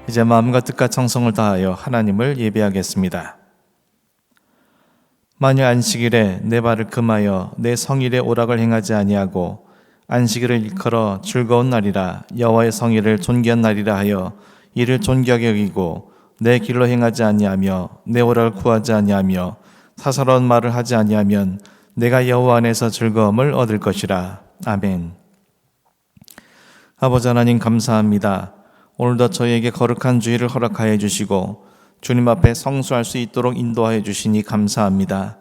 이제 마음과 뜻과 정성을 다하여 하나님을 예배하겠습니다. 만일 안식일에 내 발을 금하여 내 성일의 오락을 행하지 아니하고 안식일을 일컬어 즐거운 날이라 여호와의 성일을 존귀한 날이라 하여 이를 존귀하게 여기고 내 길로 행하지 아니하며 내 오락을 구하지 아니하며 사사로운 말을 하지 아니하면 내가 여호와 안에서 즐거움을 얻을 것이라. 아멘. 아버지 하나님 감사합니다. 오늘도 저희에게 거룩한 주일을 허락하여 주시고 주님 앞에 성수할 수 있도록 인도하여 주시니 감사합니다.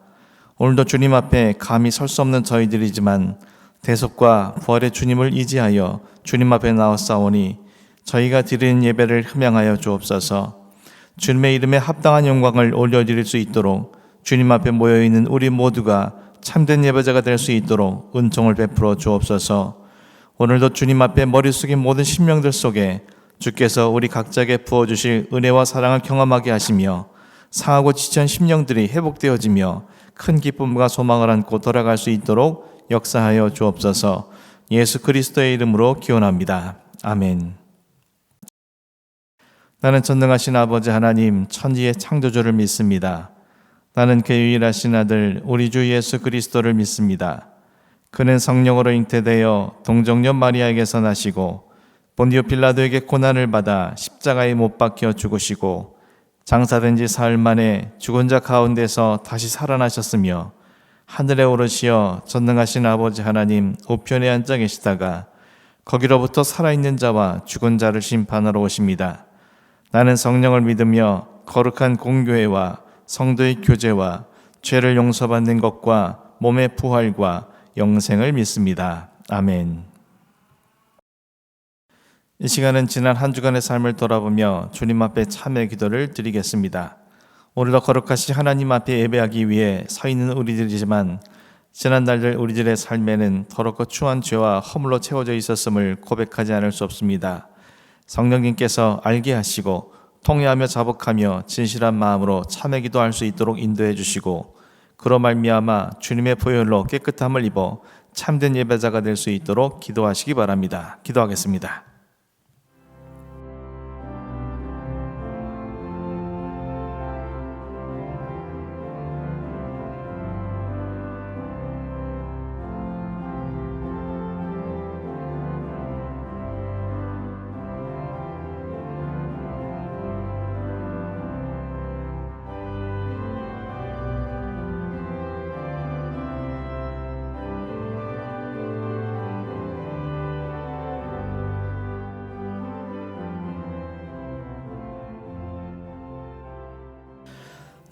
오늘도 주님 앞에 감히 설 수 없는 저희들이지만 대속과 부활의 주님을 의지하여 주님 앞에 나왔사오니 저희가 드리는 예배를 흠양하여 주옵소서. 주님의 이름에 합당한 영광을 올려드릴 수 있도록 주님 앞에 모여있는 우리 모두가 참된 예배자가 될 수 있도록 은총을 베풀어 주옵소서. 오늘도 주님 앞에 머리 숙인 모든 심령들 속에 주께서 우리 각자에게 부어주실 은혜와 사랑을 경험하게 하시며 상하고 지친 심령들이 회복되어지며 큰 기쁨과 소망을 안고 돌아갈 수 있도록 역사하여 주옵소서. 예수 그리스도의 이름으로 기원합니다. 아멘. 나는 전능하신 아버지 하나님 천지의 창조주를 믿습니다. 나는 그 유일하신 아들 우리 주 예수 그리스도를 믿습니다. 그는 성령으로 잉태되어 동정녀 마리아에게서 나시고 본디오 빌라도에게 고난을 받아 십자가에 못 박혀 죽으시고 장사된 지 사흘 만에 죽은 자 가운데서 다시 살아나셨으며 하늘에 오르시어 전능하신 아버지 하나님 우편에 앉아 계시다가 거기로부터 살아있는 자와 죽은 자를 심판하러 오십니다. 나는 성령을 믿으며 거룩한 공교회와 성도의 교제와 죄를 용서받는 것과 몸의 부활과 영생을 믿습니다. 아멘. 이 시간은 지난 한 주간의 삶을 돌아보며 주님 앞에 참회 기도를 드리겠습니다. 오늘도 거룩하신 하나님 앞에 예배하기 위해 서 있는 우리들이지만 지난 날들 우리들의 삶에는 더럽고 추한 죄와 허물로 채워져 있었음을 고백하지 않을 수 없습니다. 성령님께서 알게 하시고 통회하며 자복하며 진실한 마음으로 참회 기도할 수 있도록 인도해 주시고 그로 말미암아 주님의 보혈로 깨끗함을 입어 참된 예배자가 될 수 있도록 기도하시기 바랍니다. 기도하겠습니다.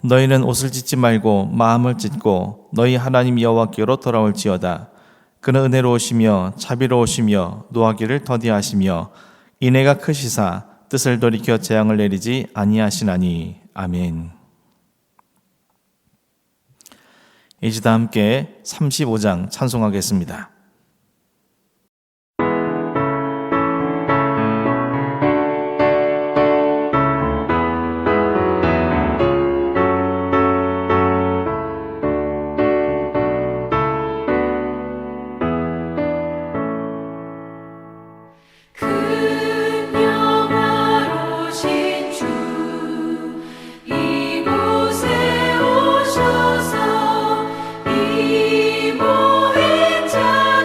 너희는 옷을 찢지 말고 마음을 찢고 너희 하나님 여호와께로 돌아올지어다. 그는 은혜로우시며 자비로우시며 노하기를 더디하시며 인애가 크시사 뜻을 돌이켜 재앙을 내리지 아니하시나니. 아멘. 이제 다 함께 35장 찬송하겠습니다. 이곳에 오셔서 이 모인 자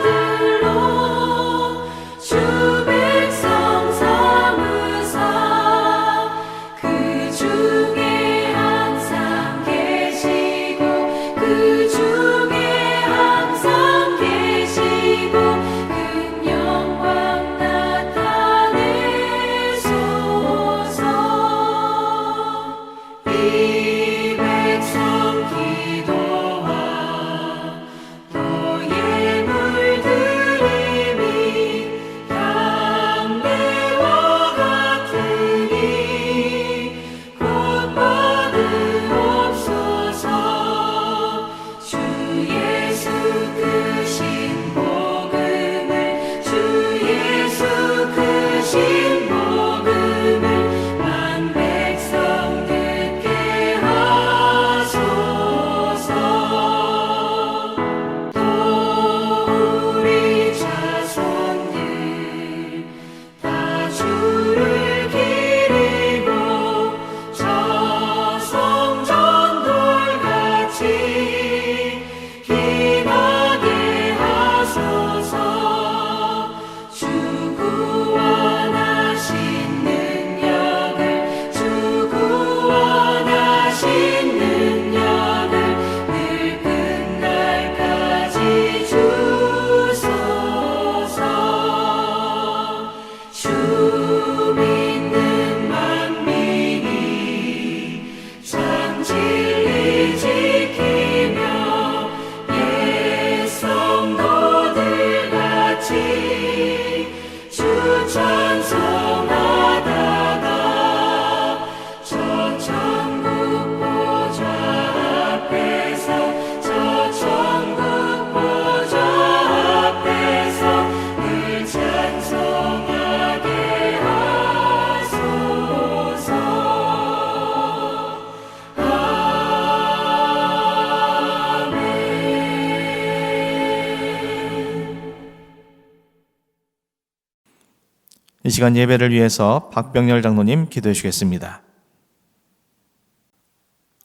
시간 예배를 위해서 박병렬 장로님 기도해 주시겠습니다.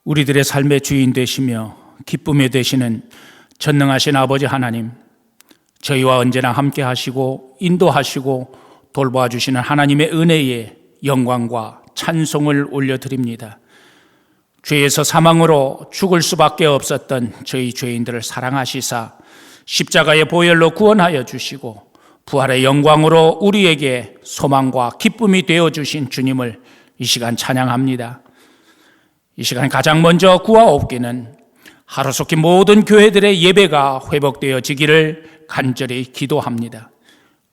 우리들의 삶의 주인 되시며 기쁨이 되시는 전능하신 아버지 하나님, 저희와 언제나 함께 하시고 인도하시고 돌보아주시는 하나님의 은혜에 영광과 찬송을 올려드립니다. 죄에서 사망으로 죽을 수밖에 없었던 저희 죄인들을 사랑하시사 십자가의 보혈로 구원하여 주시고 부활의 영광으로 우리에게 소망과 기쁨이 되어주신 주님을 이 시간 찬양합니다. 이 시간 가장 먼저 구하옵기는 하루속히 모든 교회들의 예배가 회복되어지기를 간절히 기도합니다.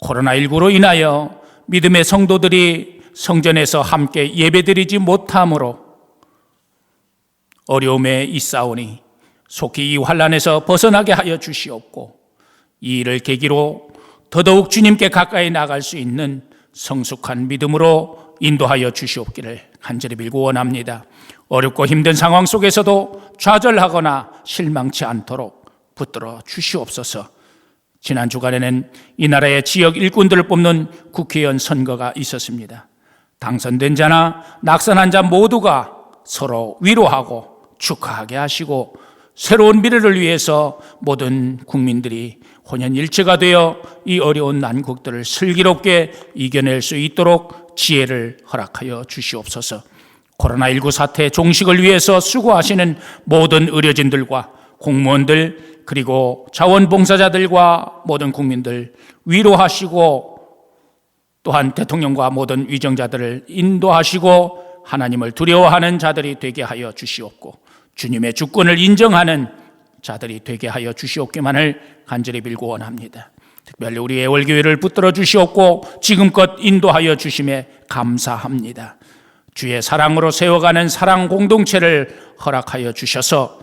코로나19로 인하여 믿음의 성도들이 성전에서 함께 예배드리지 못함으로 어려움에 있사오니 속히 이 환난에서 벗어나게 하여 주시옵고 이 일을 계기로 더더욱 주님께 가까이 나갈 수 있는 성숙한 믿음으로 인도하여 주시옵기를 간절히 빌고 원합니다. 어렵고 힘든 상황 속에서도 좌절하거나 실망치 않도록 붙들어 주시옵소서. 지난 주간에는 이 나라의 지역 일꾼들을 뽑는 국회의원 선거가 있었습니다. 당선된 자나 낙선한 자 모두가 서로 위로하고 축하하게 하시고 새로운 미래를 위해서 모든 국민들이 혼연일체가 되어 이 어려운 난국들을 슬기롭게 이겨낼 수 있도록 지혜를 허락하여 주시옵소서. 코로나19 사태 종식을 위해서 수고하시는 모든 의료진들과 공무원들 그리고 자원봉사자들과 모든 국민들 위로하시고 또한 대통령과 모든 위정자들을 인도하시고 하나님을 두려워하는 자들이 되게 하여 주시옵고 주님의 주권을 인정하는 자들이 되게 하여 주시옵기만을 간절히 빌고 원합니다. 특별히 우리 애월교회를 붙들어 주시옵고 지금껏 인도하여 주심에 감사합니다. 주의 사랑으로 세워가는 사랑 공동체를 허락하여 주셔서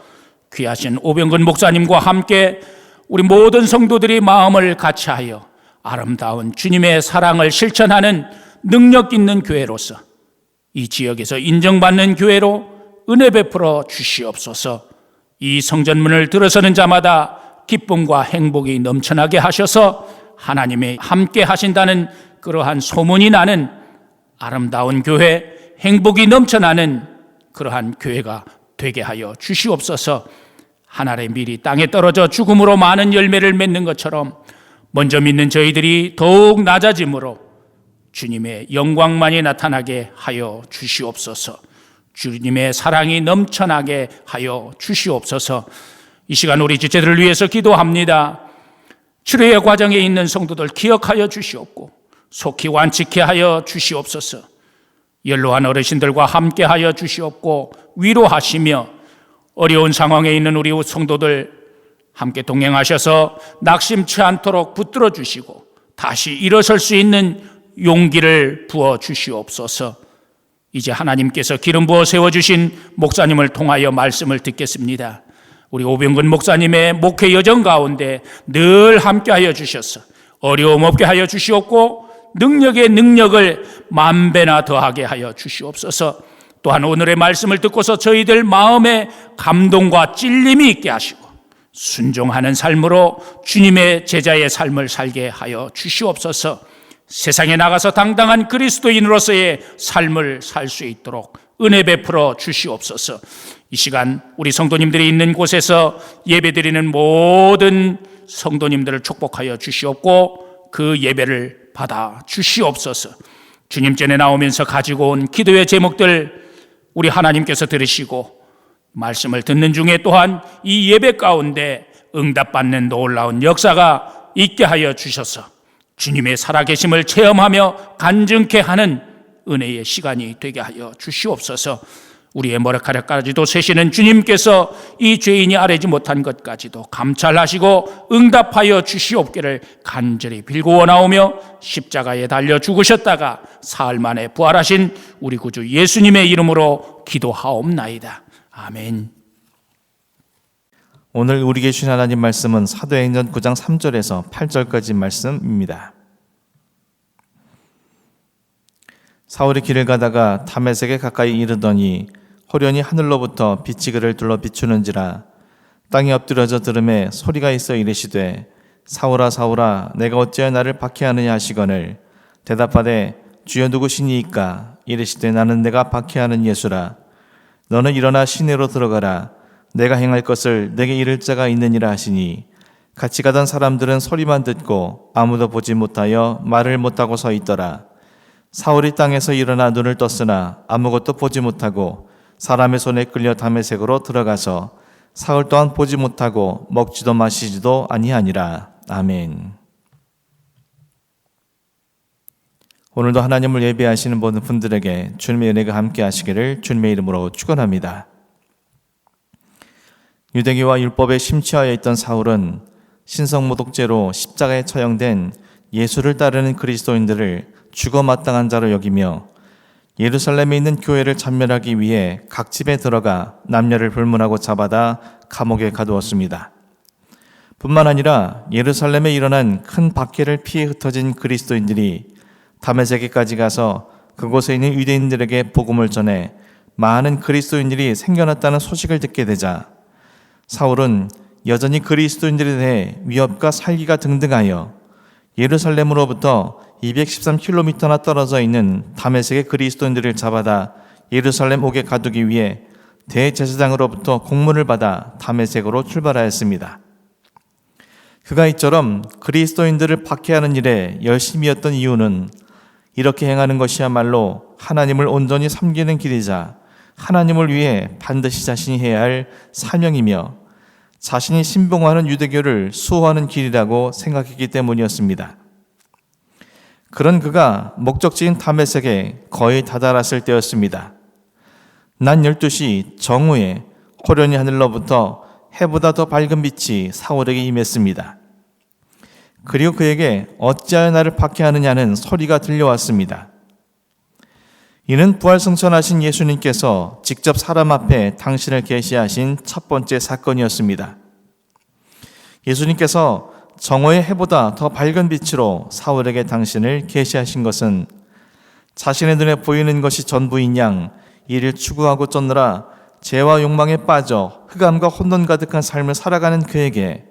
귀하신 오병근 목사님과 함께 우리 모든 성도들이 마음을 같이하여 아름다운 주님의 사랑을 실천하는 능력 있는 교회로서 이 지역에서 인정받는 교회로 은혜 베풀어 주시옵소서. 이 성전문을 들어서는 자마다 기쁨과 행복이 넘쳐나게 하셔서 하나님이 함께 하신다는 그러한 소문이 나는 아름다운 교회, 행복이 넘쳐나는 그러한 교회가 되게 하여 주시옵소서. 하늘의 밀이 땅에 떨어져 죽음으로 많은 열매를 맺는 것처럼 먼저 믿는 저희들이 더욱 낮아짐으로 주님의 영광만이 나타나게 하여 주시옵소서. 주님의 사랑이 넘쳐나게 하여 주시옵소서. 이 시간 우리 지체들을 위해서 기도합니다. 치료의 과정에 있는 성도들 기억하여 주시옵고 속히 완치케 하여 주시옵소서. 연로한 어르신들과 함께 하여 주시옵고 위로하시며 어려운 상황에 있는 우리 성도들 함께 동행하셔서 낙심치 않도록 붙들어 주시고 다시 일어설 수 있는 용기를 부어 주시옵소서. 이제 하나님께서 기름 부어 세워주신 목사님을 통하여 말씀을 듣겠습니다. 우리 오병근 목사님의 목회 여정 가운데 늘 함께하여 주셔서 어려움 없게 하여 주시옵고 능력의 능력을 만배나 더하게 하여 주시옵소서. 또한 오늘의 말씀을 듣고서 저희들 마음에 감동과 찔림이 있게 하시고 순종하는 삶으로 주님의 제자의 삶을 살게 하여 주시옵소서. 세상에 나가서 당당한 그리스도인으로서의 삶을 살 수 있도록 은혜 베풀어 주시옵소서. 이 시간 우리 성도님들이 있는 곳에서 예배드리는 모든 성도님들을 축복하여 주시옵고 그 예배를 받아 주시옵소서. 주님 전에 나오면서 가지고 온 기도의 제목들 우리 하나님께서 들으시고 말씀을 듣는 중에 또한 이 예배 가운데 응답받는 놀라운 역사가 있게 하여 주셔서 주님의 살아계심을 체험하며 간증케 하는 은혜의 시간이 되게 하여 주시옵소서. 우리의 머리카락까지도 세시는 주님께서 이 죄인이 아뢰지 못한 것까지도 감찰하시고 응답하여 주시옵기를 간절히 빌고 원하오며 십자가에 달려 죽으셨다가 사흘 만에 부활하신 우리 구주 예수님의 이름으로 기도하옵나이다. 아멘. 오늘 우리에게 주신 하나님 말씀은 사도행전 9장 3절에서 8절까지 말씀입니다. 사울이 길을 가다가 다메섹에 가까이 이르더니 호련히 하늘로부터 빛이 그를 둘러 비추는지라 땅에 엎드려져 들음에 소리가 있어 이르시되 사울아 사울아 내가 어찌하여 나를 박해하느냐 하시거늘 대답하되 주여 누구시니이까? 이르시되 나는 내가 박해하는 예수라. 너는 일어나 시내로 들어가라. 내가 행할 것을 내게 이를 자가 있느니라 하시니 같이 가던 사람들은 소리만 듣고 아무도 보지 못하여 말을 못하고 서 있더라. 사울이 땅에서 일어나 눈을 떴으나 아무것도 보지 못하고 사람의 손에 끌려 다메섹으로 들어가서 사울 또한 보지 못하고 먹지도 마시지도 아니하니라. 아멘. 오늘도 하나님을 예배하시는 모든 분들에게 주님의 은혜가 함께 하시기를 주님의 이름으로 축원합니다. 유대교와 율법에 심취하여 있던 사울은 신성모독죄로 십자가에 처형된 예수를 따르는 그리스도인들을 죽어마땅한 자로 여기며 예루살렘에 있는 교회를 참멸하기 위해 각 집에 들어가 남녀를 불문하고 잡아다 감옥에 가두었습니다. 뿐만 아니라 예루살렘에 일어난 큰 박해를 피해 흩어진 그리스도인들이 다메섹에까지 가서 그곳에 있는 유대인들에게 복음을 전해 많은 그리스도인들이 생겨났다는 소식을 듣게 되자 사울은 여전히 그리스도인들에 대해 위협과 살기가 등등하여 예루살렘으로부터 213km나 떨어져 있는 다메섹의 그리스도인들을 잡아다 예루살렘 옥에 가두기 위해 대제사장으로부터 공문을 받아 다메섹으로 출발하였습니다. 그가 이처럼 그리스도인들을 박해하는 일에 열심이었던 이유는 이렇게 행하는 것이야말로 하나님을 온전히 섬기는 길이자 하나님을 위해 반드시 자신이 해야 할 사명이며 자신이 신봉하는 유대교를 수호하는 길이라고 생각했기 때문이었습니다. 그런 그가 목적지인 다메섹에 거의 다다랐을 때였습니다. 낮 12시 정오에 호련히 하늘로부터 해보다 더 밝은 빛이 사울에게 임했습니다. 그리고 그에게 어찌하여 나를 박해하느냐는 소리가 들려왔습니다. 이는 부활승천하신 예수님께서 직접 사람 앞에 당신을 계시하신 첫 번째 사건이었습니다. 예수님께서 정오의 해보다 더 밝은 빛으로 사울에게 당신을 계시하신 것은 자신의 눈에 보이는 것이 전부인 양 이를 추구하고 쫓느라 죄와 욕망에 빠져 흑암과 혼돈 가득한 삶을 살아가는 그에게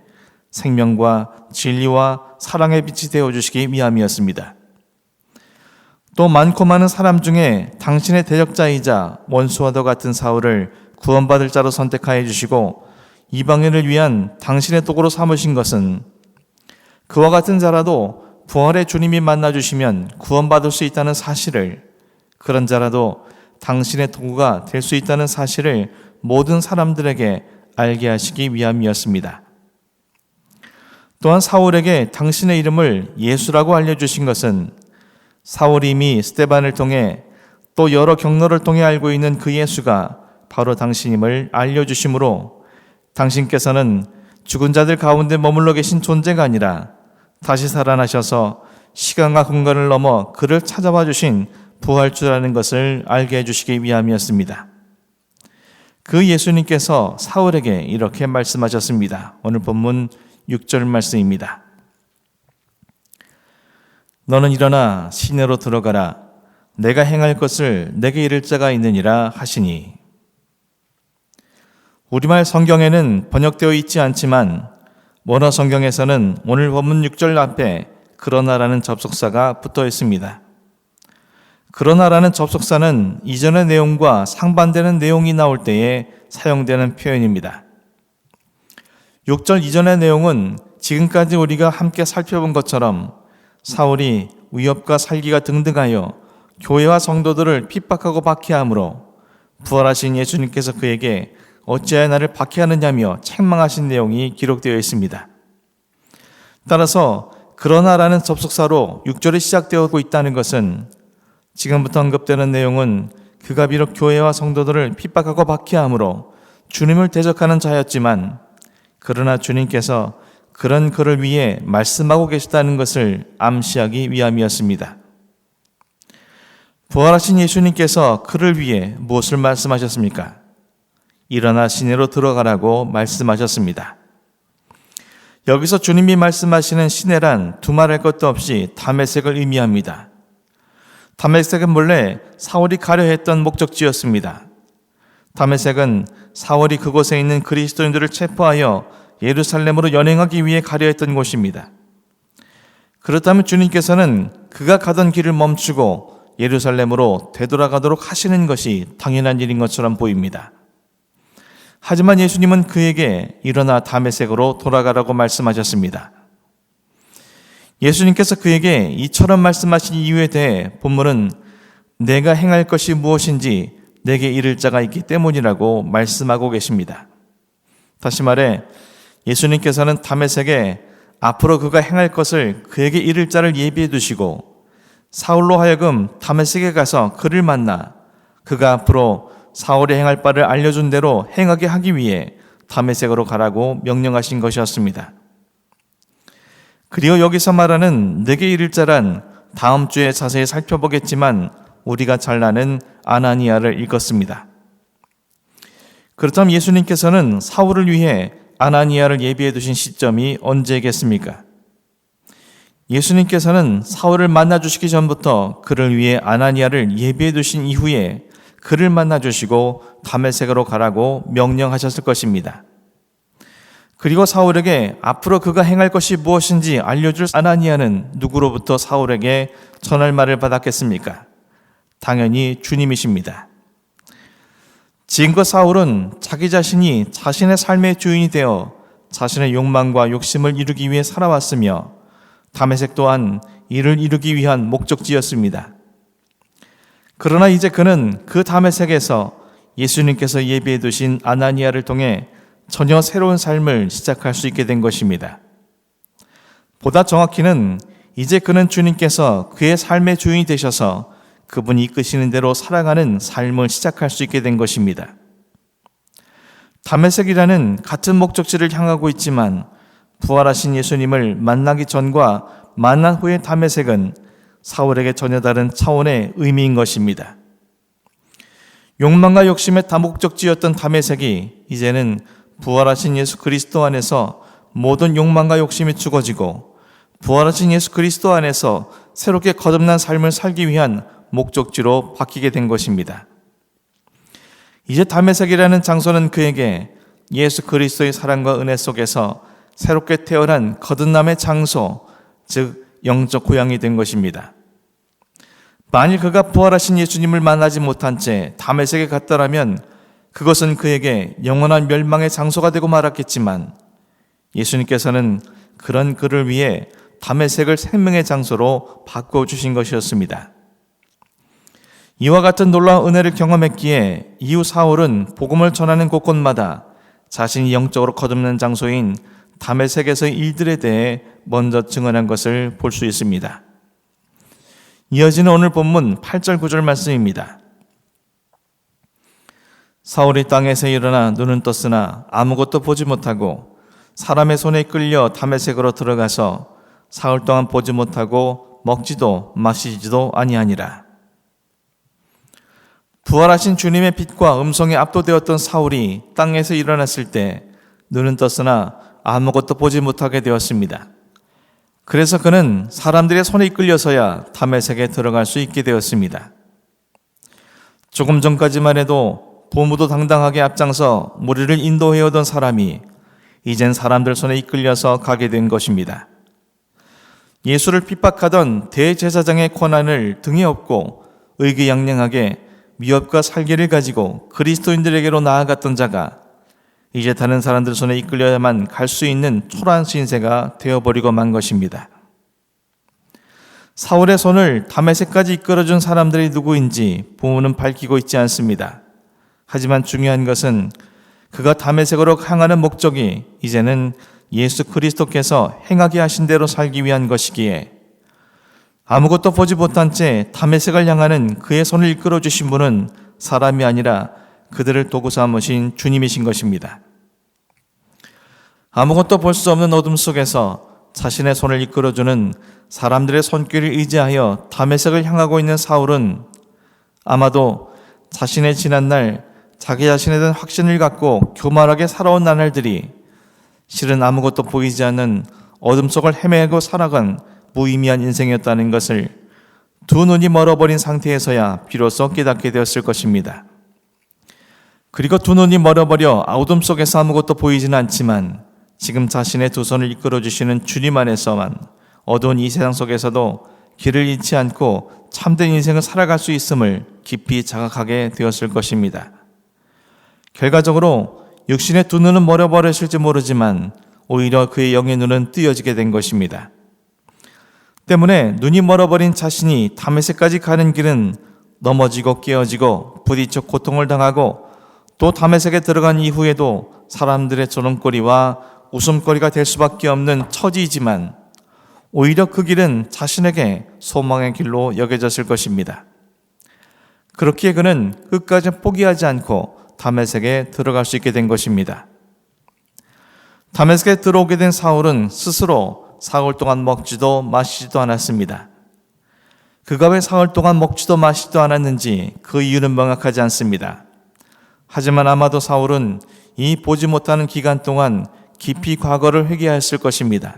생명과 진리와 사랑의 빛이 되어주시기 위함이었습니다. 또 많고 많은 사람 중에 당신의 대적자이자 원수와도 같은 사울을 구원받을 자로 선택하여 주시고 이방인을 위한 당신의 도구로 삼으신 것은 그와 같은 자라도 부활의 주님이 만나주시면 구원받을 수 있다는 사실을, 그런 자라도 당신의 도구가 될 수 있다는 사실을 모든 사람들에게 알게 하시기 위함이었습니다. 또한 사울에게 당신의 이름을 예수라고 알려주신 것은 사울이 이미 스데반을 통해 또 여러 경로를 통해 알고 있는 그 예수가 바로 당신임을 알려주심으로 당신께서는 죽은 자들 가운데 머물러 계신 존재가 아니라 다시 살아나셔서 시간과 공간을 넘어 그를 찾아와 주신 부활주라는 것을 알게 해주시기 위함이었습니다. 그 예수님께서 사울에게 이렇게 말씀하셨습니다. 오늘 본문 6절 말씀입니다. 너는 일어나 시내로 들어가라. 내가 행할 것을 내게 이를 자가 있느니라 하시니. 우리말 성경에는 번역되어 있지 않지만 원어 성경에서는 오늘 본문 6절 앞에 그러나라는 접속사가 붙어 있습니다. 그러나라는 접속사는 이전의 내용과 상반되는 내용이 나올 때에 사용되는 표현입니다. 6절 이전의 내용은 지금까지 우리가 함께 살펴본 것처럼 사울이 위협과 살기가 등등하여 교회와 성도들을 핍박하고 박해하므로 부활하신 예수님께서 그에게 어찌하여 나를 박해하느냐며 책망하신 내용이 기록되어 있습니다. 따라서 그러나라는 접속사로 6절이 시작되고 있다는 것은 지금부터 언급되는 내용은 그가 비록 교회와 성도들을 핍박하고 박해하므로 주님을 대적하는 자였지만 그러나 주님께서 그런 그를 위해 말씀하고 계시다는 것을 암시하기 위함이었습니다. 부활하신 예수님께서 그를 위해 무엇을 말씀하셨습니까? 일어나 시내로 들어가라고 말씀하셨습니다. 여기서 주님이 말씀하시는 시내란 두말할 것도 없이 다메섹을 의미합니다. 다메섹은 본래 사울이 가려 했던 목적지였습니다. 다메섹은 사울이 그곳에 있는 그리스도인들을 체포하여 예루살렘으로 연행하기 위해 가려 했던 곳입니다. 그렇다면 주님께서는 그가 가던 길을 멈추고 예루살렘으로 되돌아가도록 하시는 것이 당연한 일인 것처럼 보입니다. 하지만 예수님은 그에게 일어나 다메섹으로 돌아가라고 말씀하셨습니다. 예수님께서 그에게 이처럼 말씀하신 이유에 대해 본문은 내가 행할 것이 무엇인지 내게 이를 자가 있기 때문이라고 말씀하고 계십니다. 다시 말해 예수님께서는 다메섹에 앞으로 그가 행할 것을 그에게 이를 자를 예비해 두시고 사울로 하여금 다메섹에 가서 그를 만나 그가 앞으로 사울이 행할 바를 알려준 대로 행하게 하기 위해 다메섹으로 가라고 명령하신 것이었습니다. 그리고 여기서 말하는 내게 이를 자란 다음 주에 자세히 살펴보겠지만 우리가 잘 아는 아나니아를 읽었습니다. 그렇다면 예수님께서는 사울을 위해 아나니아를 예비해 두신 시점이 언제겠습니까? 예수님께서는 사울을 만나주시기 전부터 그를 위해 아나니아를 예비해 두신 이후에 그를 만나주시고 다메섹으로 가라고 명령하셨을 것입니다. 그리고 사울에게 앞으로 그가 행할 것이 무엇인지 알려줄 아나니아는 누구로부터 사울에게 전할 말을 받았겠습니까? 당연히 주님이십니다. 지금껏 사울은 자기 자신이 자신의 삶의 주인이 되어 자신의 욕망과 욕심을 이루기 위해 살아왔으며 다메섹 또한 이를 이루기 위한 목적지였습니다. 그러나 이제 그는 그 다메섹에서 예수님께서 예비해 두신 아나니아를 통해 전혀 새로운 삶을 시작할 수 있게 된 것입니다. 보다 정확히는 이제 그는 주님께서 그의 삶의 주인이 되셔서 그분이 이끄시는 대로 살아가는 삶을 시작할 수 있게 된 것입니다. 다메섹이라는 같은 목적지를 향하고 있지만 부활하신 예수님을 만나기 전과 만난 후의 다메섹은 사울에게 전혀 다른 차원의 의미인 것입니다. 욕망과 욕심의 다목적지였던 다메섹이 이제는 부활하신 예수 그리스도 안에서 모든 욕망과 욕심이 죽어지고 부활하신 예수 그리스도 안에서 새롭게 거듭난 삶을 살기 위한 목적지로 바뀌게 된 것입니다. 이제 다메섹이라는 장소는 그에게 예수 그리스도의 사랑과 은혜 속에서 새롭게 태어난 거듭남의 장소, 즉 영적 고향이 된 것입니다. 만일 그가 부활하신 예수님을 만나지 못한 채 다메섹에 갔더라면 그것은 그에게 영원한 멸망의 장소가 되고 말았겠지만 예수님께서는 그런 그를 위해 다메섹을 생명의 장소로 바꿔주신 것이었습니다. 이와 같은 놀라운 은혜를 경험했기에 이후 사울은 복음을 전하는 곳곳마다 자신이 영적으로 거듭난 장소인 다메섹에서의 일들에 대해 먼저 증언한 것을 볼 수 있습니다. 이어지는 오늘 본문 8절 9절 말씀입니다. 사울이 땅에서 일어나 눈은 떴으나 아무것도 보지 못하고 사람의 손에 끌려 다메섹으로 들어가서 사흘 동안 보지 못하고 먹지도 마시지도 아니하니라. 부활하신 주님의 빛과 음성에 압도되었던 사울이 땅에서 일어났을 때 눈은 떴으나 아무것도 보지 못하게 되었습니다. 그래서 그는 사람들의 손에 이끌려서야 다메섹에 들어갈 수 있게 되었습니다. 조금 전까지만 해도 도무도 당당하게 앞장서 무리를 인도해오던 사람이 이젠 사람들 손에 이끌려서 가게 된 것입니다. 예수를 핍박하던 대제사장의 권한을 등에 업고 의기양양하게 미업과 살기를 가지고 그리스도인들에게로 나아갔던 자가 이제 다른 사람들 손에 이끌려야만 갈 수 있는 초라한 신세가 되어버리고 만 것입니다. 사울의 손을 다메섹까지 이끌어준 사람들이 누구인지 본문은 밝히고 있지 않습니다. 하지만 중요한 것은 그가 다메섹으로 향하는 목적이 이제는 예수 그리스도께서 행하게 하신 대로 살기 위한 것이기에 아무것도 보지 못한 채 다메섹을 향하는 그의 손을 이끌어 주신 분은 사람이 아니라 그들을 도구 삼으신 주님이신 것입니다. 아무것도 볼 수 없는 어둠 속에서 자신의 손을 이끌어주는 사람들의 손길을 의지하여 다메섹을 향하고 있는 사울은 아마도 자신의 지난날 자기 자신에 대한 확신을 갖고 교만하게 살아온 나날들이 실은 아무것도 보이지 않는 어둠 속을 헤매고 살아간 무의미한 인생이었다는 것을 두 눈이 멀어버린 상태에서야 비로소 깨닫게 되었을 것입니다. 그리고 두 눈이 멀어버려 어둠 속에서 아무것도 보이지는 않지만 지금 자신의 두 손을 이끌어주시는 주님 안에서만 어두운 이 세상 속에서도 길을 잃지 않고 참된 인생을 살아갈 수 있음을 깊이 자각하게 되었을 것입니다. 결과적으로 육신의 두 눈은 멀어버렸을지 모르지만 오히려 그의 영의 눈은 뜨여지게 된 것입니다. 때문에 눈이 멀어버린 자신이 다메섹까지 가는 길은 넘어지고 깨어지고 부딪혀 고통을 당하고 또 다메섹에 들어간 이후에도 사람들의 조롱거리와 웃음거리가 될 수밖에 없는 처지이지만 오히려 그 길은 자신에게 소망의 길로 여겨졌을 것입니다. 그렇기에 그는 끝까지 포기하지 않고 다메섹에 들어갈 수 있게 된 것입니다. 다메섹에 들어오게 된 사울은 스스로 사흘 동안 먹지도 마시지도 않았습니다. 그가 왜 사흘 동안 먹지도 마시지도 않았는지 그 이유는 명확하지 않습니다. 하지만 아마도 사울은 이 보지 못하는 기간 동안 깊이 과거를 회개하였을 것입니다.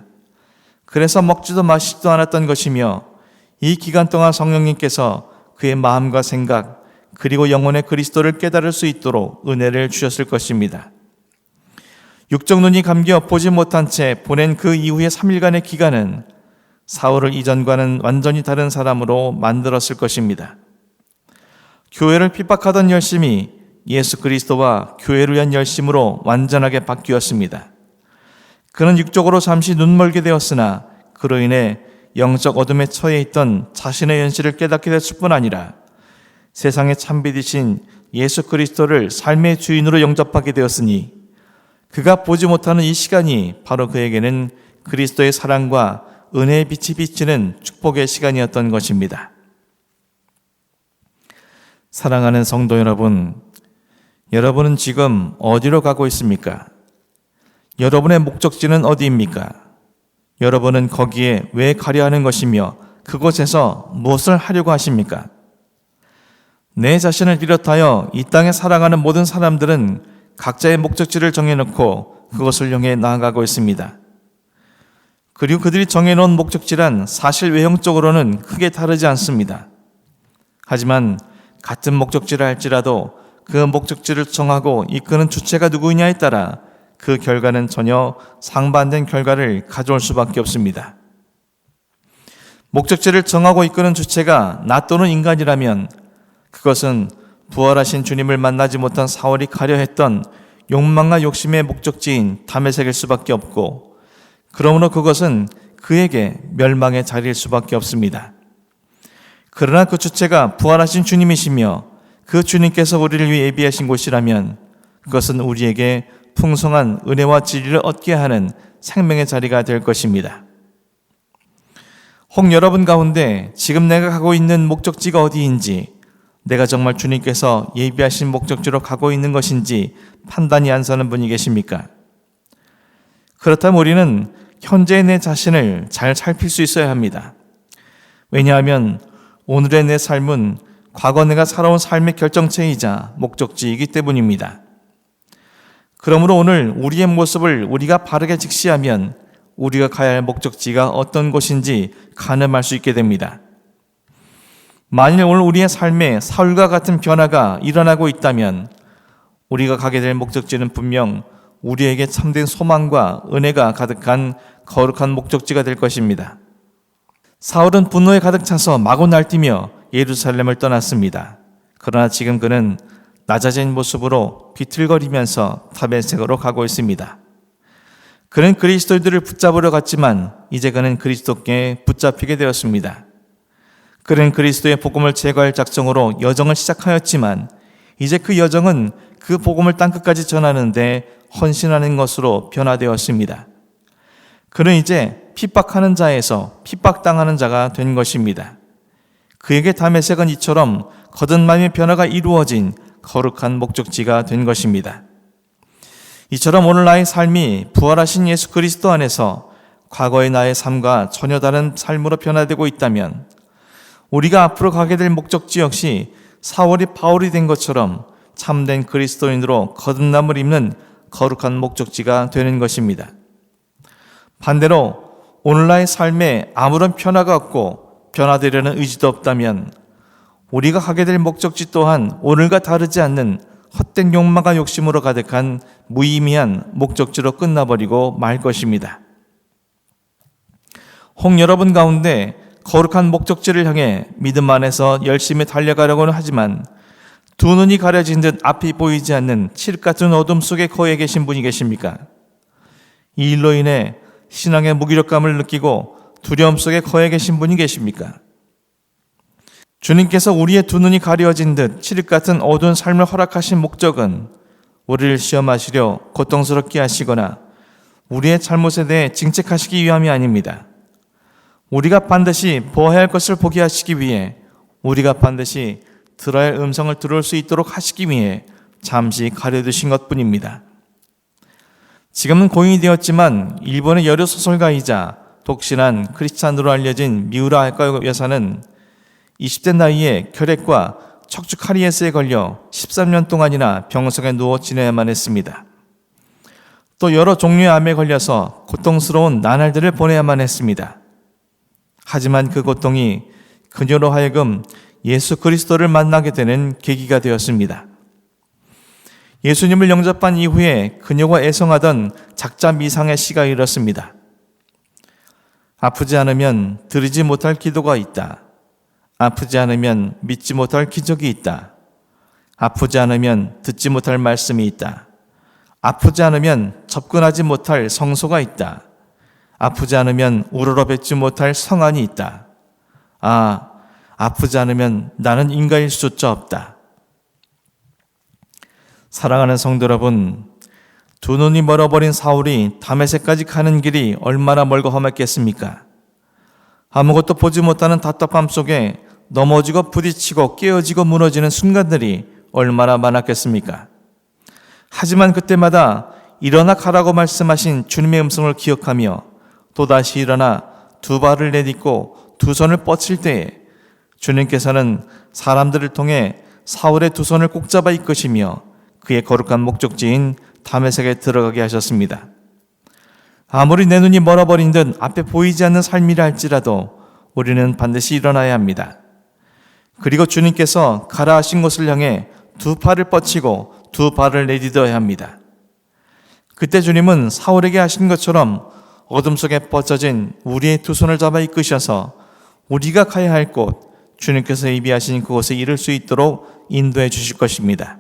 그래서 먹지도 마시지도 않았던 것이며 이 기간 동안 성령님께서 그의 마음과 생각 그리고 영혼의 그리스도를 깨달을 수 있도록 은혜를 주셨을 것입니다. 육적 눈이 감겨 보지 못한 채 보낸 그 이후의 3일간의 기간은 사울을 이전과는 완전히 다른 사람으로 만들었을 것입니다. 교회를 핍박하던 열심이 예수 그리스도와 교회를 위한 열심으로 완전하게 바뀌었습니다. 그는 육적으로 잠시 눈멀게 되었으나 그로 인해 영적 어둠에 처해 있던 자신의 현실을 깨닫게 됐을 뿐 아니라 세상의 참빛이신 예수 그리스도를 삶의 주인으로 영접하게 되었으니 그가 보지 못하는 이 시간이 바로 그에게는 그리스도의 사랑과 은혜의 빛이 비치는 축복의 시간이었던 것입니다. 사랑하는 성도 여러분, 여러분은 지금 어디로 가고 있습니까? 여러분의 목적지는 어디입니까? 여러분은 거기에 왜 가려 하는 것이며 그곳에서 무엇을 하려고 하십니까? 내 자신을 비롯하여 이 땅에 살아가는 모든 사람들은 각자의 목적지를 정해놓고 그것을 향해 나아가고 있습니다. 그리고 그들이 정해놓은 목적지란 사실 외형적으로는 크게 다르지 않습니다. 하지만 같은 목적지를 할지라도 그 목적지를 정하고 이끄는 주체가 누구냐에 따라 그 결과는 전혀 상반된 결과를 가져올 수밖에 없습니다. 목적지를 정하고 이끄는 주체가 나 또는 인간이라면 그것은 부활하신 주님을 만나지 못한 사울이 가려 했던 욕망과 욕심의 목적지인 다메섹일 수밖에 없고 그러므로 그것은 그에게 멸망의 자리일 수밖에 없습니다. 그러나 그 주체가 부활하신 주님이시며 그 주님께서 우리를 위해 예비하신 곳이라면 그것은 우리에게 풍성한 은혜와 진리를 얻게 하는 생명의 자리가 될 것입니다. 혹 여러분 가운데 지금 내가 가고 있는 목적지가 어디인지 내가 정말 주님께서 예비하신 목적지로 가고 있는 것인지 판단이 안 서는 분이 계십니까? 그렇다면 우리는 현재의 내 자신을 잘 살필 수 있어야 합니다. 왜냐하면 오늘의 내 삶은 과거 내가 살아온 삶의 결정체이자 목적지이기 때문입니다. 그러므로 오늘 우리의 모습을 우리가 바르게 직시하면 우리가 가야 할 목적지가 어떤 곳인지 가늠할 수 있게 됩니다. 만일 오늘 우리의 삶에 사울과 같은 변화가 일어나고 있다면 우리가 가게 될 목적지는 분명 우리에게 참된 소망과 은혜가 가득한 거룩한 목적지가 될 것입니다. 사울은 분노에 가득 차서 마구 날뛰며 예루살렘을 떠났습니다. 그러나 지금 그는 낮아진 모습으로 비틀거리면서 다메섹으로 가고 있습니다. 그는 그리스도인들을 붙잡으러 갔지만 이제 그는 그리스도께 붙잡히게 되었습니다. 그는 그리스도의 복음을 제거할 작정으로 여정을 시작하였지만 이제 그 여정은 그 복음을 땅끝까지 전하는데 헌신하는 것으로 변화되었습니다. 그는 이제 핍박하는 자에서 핍박당하는 자가 된 것입니다. 그에게 다메섹은 이처럼 거듭남의 변화가 이루어진 거룩한 목적지가 된 것입니다. 이처럼 오늘 나의 삶이 부활하신 예수 그리스도 안에서 과거의 나의 삶과 전혀 다른 삶으로 변화되고 있다면 우리가 앞으로 가게 될 목적지 역시 사울이 바울이 된 것처럼 참된 그리스도인으로 거듭남을 입는 거룩한 목적지가 되는 것입니다. 반대로 오늘 나의 삶에 아무런 변화가 없고 변화되려는 의지도 없다면 우리가 가게 될 목적지 또한 오늘과 다르지 않는 헛된 욕망과 욕심으로 가득한 무의미한 목적지로 끝나버리고 말 것입니다. 혹 여러분 가운데 거룩한 목적지를 향해 믿음 안에서 열심히 달려가려고는 하지만 두 눈이 가려진 듯 앞이 보이지 않는 칠흑 같은 어둠 속에 거해 계신 분이 계십니까? 이 일로 인해 신앙의 무기력감을 느끼고 두려움 속에 거해 계신 분이 계십니까? 주님께서 우리의 두 눈이 가려진 듯 칠흑 같은 어두운 삶을 허락하신 목적은 우리를 시험하시려 고통스럽게 하시거나 우리의 잘못에 대해 징책하시기 위함이 아닙니다. 우리가 반드시 보아야 할 것을 보게 하시기 위해, 우리가 반드시 들어야 할 음성을 들을 수 있도록 하시기 위해 잠시 가려두신 것뿐입니다. 지금은 고인이 되었지만 일본의 여류 소설가이자 독실한 크리스찬으로 알려진 미우라 알카요 여사는 20대 나이에 결핵과 척추 카리에스에 걸려 13년 동안이나 병석에 누워 지내야만 했습니다. 또 여러 종류의 암에 걸려서 고통스러운 나날들을 보내야만 했습니다. 하지만 그 고통이 그녀로 하여금 예수 그리스도를 만나게 되는 계기가 되었습니다. 예수님을 영접한 이후에 그녀가 애송하던 작자 미상의 시가 이렇습니다. 아프지 않으면 드리지 못할 기도가 있다. 아프지 않으면 믿지 못할 기적이 있다. 아프지 않으면 듣지 못할 말씀이 있다. 아프지 않으면 접근하지 못할 성소가 있다. 아프지 않으면 우러러뵙지 못할 성안이 있다. 아프지 않으면 나는 인간일 수조차 없다. 사랑하는 성도 여러분, 두 눈이 멀어버린 사울이 다메섹까지 가는 길이 얼마나 멀고 험했겠습니까? 아무것도 보지 못하는 답답함 속에 넘어지고 부딪히고 깨어지고 무너지는 순간들이 얼마나 많았겠습니까? 하지만 그때마다 일어나 가라고 말씀하신 주님의 음성을 기억하며 또다시 일어나 두 발을 내딛고 두 손을 뻗칠 때에 주님께서는 사람들을 통해 사울의 두 손을 꼭 잡아 이끄시며 그의 거룩한 목적지인 다메섹에 들어가게 하셨습니다. 아무리 내 눈이 멀어버린 듯 앞에 보이지 않는 삶이라 할지라도 우리는 반드시 일어나야 합니다. 그리고 주님께서 가라 하신 곳을 향해 두 팔을 뻗치고 두 발을 내딛어야 합니다. 그때 주님은 사울에게 하신 것처럼 어둠 속에 뻗쳐진 우리의 두 손을 잡아 이끄셔서 우리가 가야 할 곳, 주님께서 예비하신 그곳에 이를 수 있도록 인도해 주실 것입니다.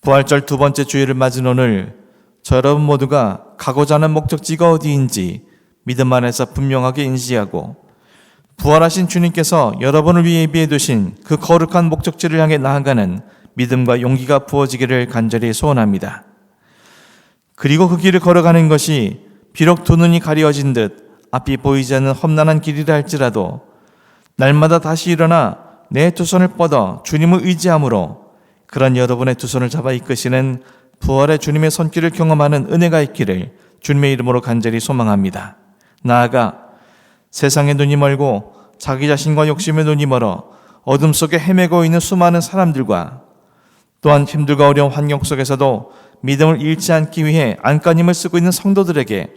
부활절 두 번째 주일을 맞은 오늘, 저 여러분 모두가 가고자 하는 목적지가 어디인지 믿음 안에서 분명하게 인지하고 부활하신 주님께서 여러분을 위해 예비해 두신 그 거룩한 목적지를 향해 나아가는 믿음과 용기가 부어지기를 간절히 소원합니다. 그리고 그 길을 걸어가는 것이 비록 두 눈이 가려진 듯 앞이 보이지 않는 험난한 길이라 할지라도 날마다 다시 일어나 내 두 손을 뻗어 주님을 의지함으로 그런 여러분의 두 손을 잡아 이끄시는 부활의 주님의 손길을 경험하는 은혜가 있기를 주님의 이름으로 간절히 소망합니다. 나아가 세상의 눈이 멀고 자기 자신과 욕심의 눈이 멀어 어둠 속에 헤매고 있는 수많은 사람들과 또한 힘들고 어려운 환경 속에서도 믿음을 잃지 않기 위해 안간힘을 쓰고 있는 성도들에게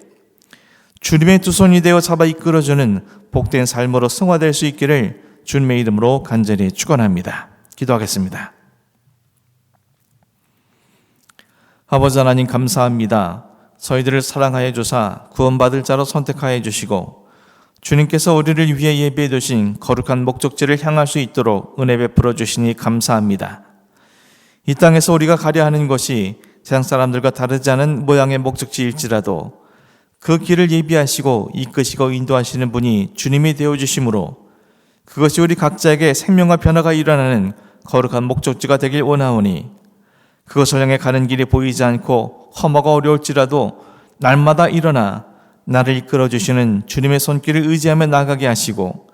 주님의 두 손이 되어 잡아 이끌어주는 복된 삶으로 승화될 수 있기를 주님의 이름으로 간절히 축원합니다. 기도하겠습니다. 아버지 하나님 감사합니다. 저희들을 사랑하여 주사 구원받을 자로 선택하여 주시고 주님께서 우리를 위해 예비해 두신 거룩한 목적지를 향할 수 있도록 은혜 베풀어 주시니 감사합니다. 이 땅에서 우리가 가려 하는 것이 세상 사람들과 다르지 않은 모양의 목적지일지라도 그 길을 예비하시고 이끄시고 인도하시는 분이 주님이 되어주심으로 그것이 우리 각자에게 생명과 변화가 일어나는 거룩한 목적지가 되길 원하오니 그것을 향해 가는 길이 보이지 않고 험하고 어려울지라도 날마다 일어나 나를 이끌어주시는 주님의 손길을 의지하며 나가게 하시고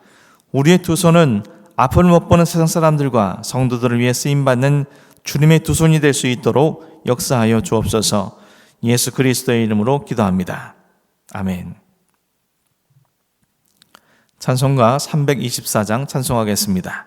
우리의 두 손은 앞을 못 보는 세상 사람들과 성도들을 위해 쓰임받는 주님의 두 손이 될 수 있도록 역사하여 주옵소서. 예수 그리스도의 이름으로 기도합니다. 아멘. 찬송가 324장 찬송하겠습니다.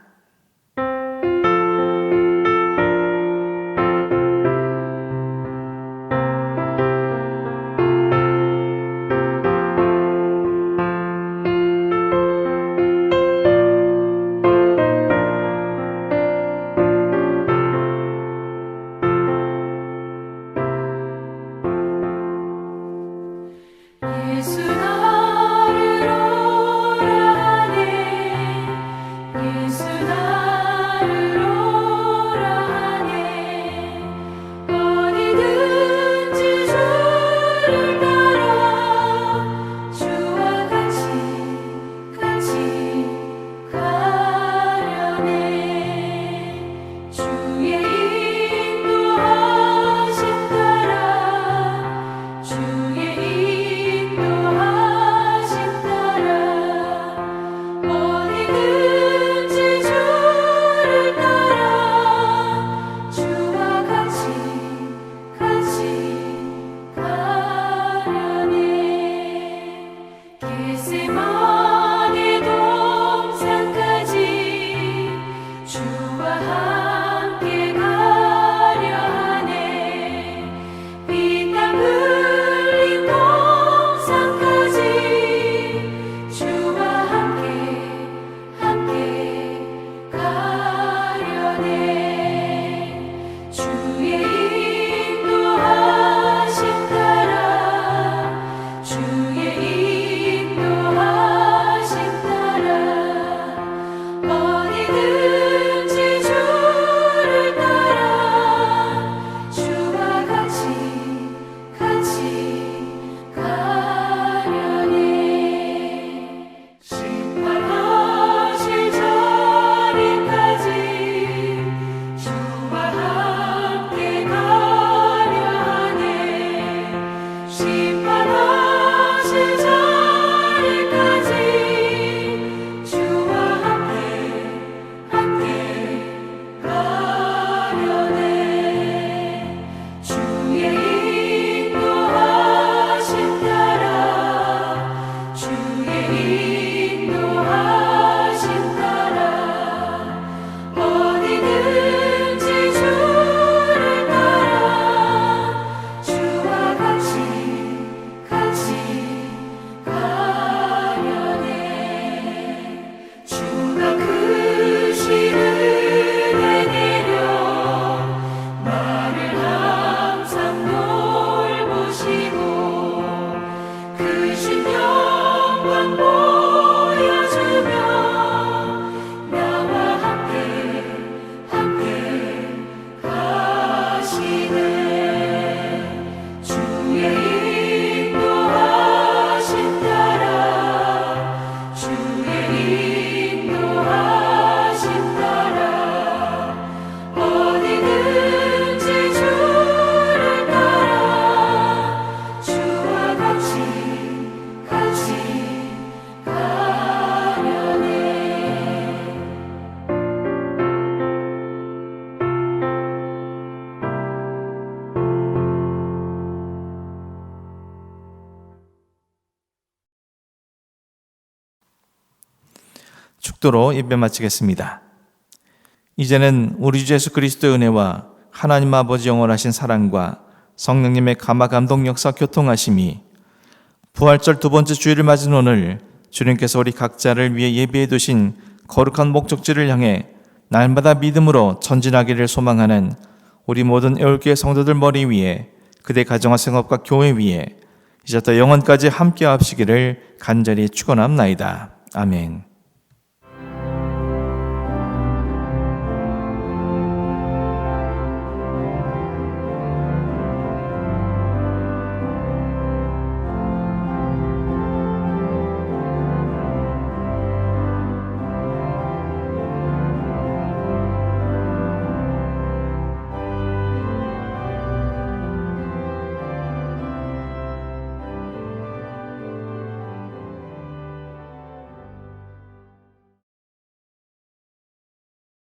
예수 나를 기도로 예배 마치겠습니다. 이제는 우리 주 예수 그리스도의 은혜와 하나님 아버지 영원하신 사랑과 성령님의 감화 감동 역사 교통하심이 부활절 두 번째 주일을 맞은 오늘 주님께서 우리 각자를 위해 예비해 두신 거룩한 목적지를 향해 날마다 믿음으로 전진하기를 소망하는 우리 모든 애월교회 성도들 머리 위에 그대 가정과 생업과 교회 위에 이제부터 영원까지 함께 하시기를 간절히 축원합나이다. 아멘.